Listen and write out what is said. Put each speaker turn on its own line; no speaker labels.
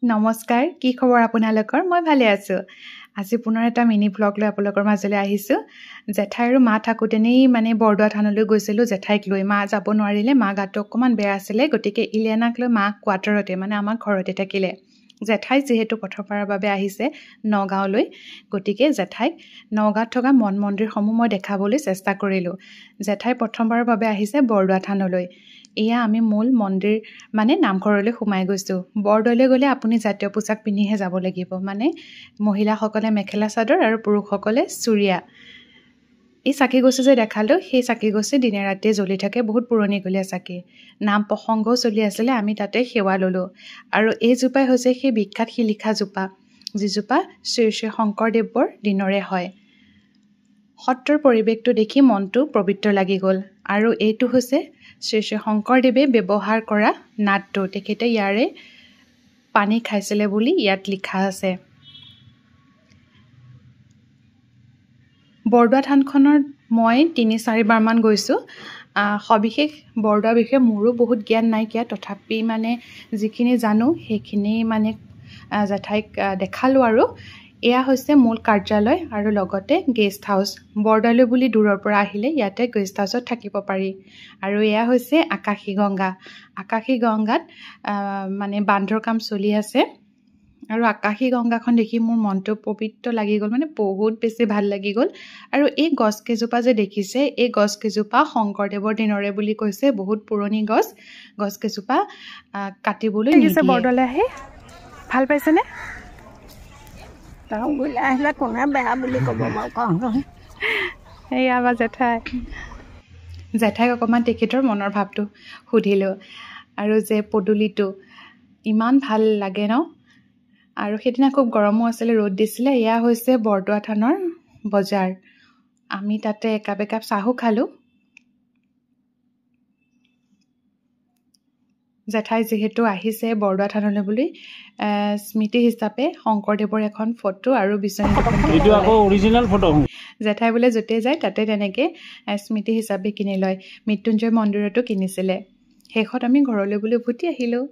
নমস্কাৰ কি খবৰ আপোনালোকৰ মই ভালে আছো আজি পুনৰ এটা মিনি ব্লগ লৈ আপোনালোকৰ মাজলৈ আহিছো জেঠাই আৰু মা থাকোতেনেই মানে বৰদোৱা থানলৈ গৈছিলো জেঠাইক লৈ মা যাব নোৱাৰিলে মা গাটো অকমান বেয়া আছিল গতিকে ইলেনাক লৈ মা কোৱাৰ্টাৰতে মানে আমাৰ ঘৰতে থাকিলে জেঠাই যেহেতু প্ৰথমবাৰৰ বাবে আহিছে নগাঁওলৈ গতিকে জেঠাইক নগাঁৱত থকা মন মন্দিৰসমূহ মই দেখাবলৈ চেষ্টা কৰিলো জেঠাই প্ৰথমবাৰৰ বাবে আহিছে বৰদোৱা থানলৈ এয়া আমি মূল মন্দিৰ মানে নামঘৰলৈ সোমাই গৈছো বৰদোৱালৈ গ'লে আপুনি জাতীয় পোছাক পিন্ধিহে যাব লাগিব মানে মহিলাসকলে মেখেলা চাদৰ আৰু পুৰুষসকলে চুৰিয়া এই চাকি গছি যে দেখালো সেই চাকি গছি দিনে ৰাতিয়ে জ্বলি থাকে বহুত পুৰণিকলীয়া চাকি নাম প্ৰসংগও চলি আছিলে আমি তাতে সেৱা ললো আৰু এই জোপাই হৈছে সেই বিখ্যাত শিলিখা জোপা যিজোপা শ্ৰী শ্ৰী শংকৰদেৱৰ দিনৰে হয় সত্ৰৰ পৰিৱেশটো দেখি মনটো পবিত্ৰ লাগি গ'ল আৰু এইটো হৈছে শ্ৰী শ্ৰী শংকৰদেৱে ব্যৱহাৰ কৰা নাটটো তেখেতে ইয়াৰে পানী খাইছিলে বুলি ইয়াত লিখা আছে বৰদোৱা থানখনৰ মই ৩-৪ বাৰ মান গৈছো সবিশেষ বৰদোৱাৰ বিষয়ে মোৰো বহুত জ্ঞান নাইকিয়া তথাপি মানে যিখিনি জানো সেইখিনি মানে জেঠাইক দেখালো আৰু এয়া হৈছে মূল কাৰ্যালয় আৰু লগতে গেষ্ট হাউচ বৰদলৈ বুলি দূৰৰ পৰা আহিলে ইয়াতে গেষ্ট হাউচত থাকিব পাৰি আৰু এয়া হৈছে আকাশী গংগাত মানে বান্ধৰ কাম চলি আছে আৰু আকাশী গংগাখন দেখি মোৰ মনটো পবিত্ৰ লাগি গ'ল মানে বহুত বেছি ভাল লাগি গ'ল আৰু এই গছ কেজোপা যে দেখিছে এই গছ কেজোপা শংকৰদেৱৰ দিনৰে বুলি কৈছে বহুত পুৰণি গছ কেজোপা কাটিবলৈ নিদিয়ে বৰদলৈ আহি ভাল পাইছেনে
তাও বুলে আহিলে কোনে বেয়া বুলি ক'ব মই কওঁ
এয়া বা জেঠাইক অকণমান তেখেতৰ মনৰ ভাৱটো সুধিলোঁ আৰু যে পদূলিটো ইমান ভাল লাগে ন আৰু সেইদিনা খুব গৰমো আছিলে ৰ'দ দিছিলে এয়া হৈছে বৰদোৱা থানৰ বজাৰ আমি তাতে একাপ চাহো খালোঁ জেঠাই যিহেতু আহিছে বৰদোৱা থানলৈ বুলি স্মৃতি হিচাপে শংকৰদেৱৰ এখন ফটো আৰু জেঠাই বোলে য'তে যায় তাতে তেনেকৈ স্মৃতি হিচাপে কিনি লয় মৃত্যুঞ্জয় মন্দিৰতো কিনিছিলে শেষত আমি ঘৰলৈ বুলি উভতি আহিলোঁ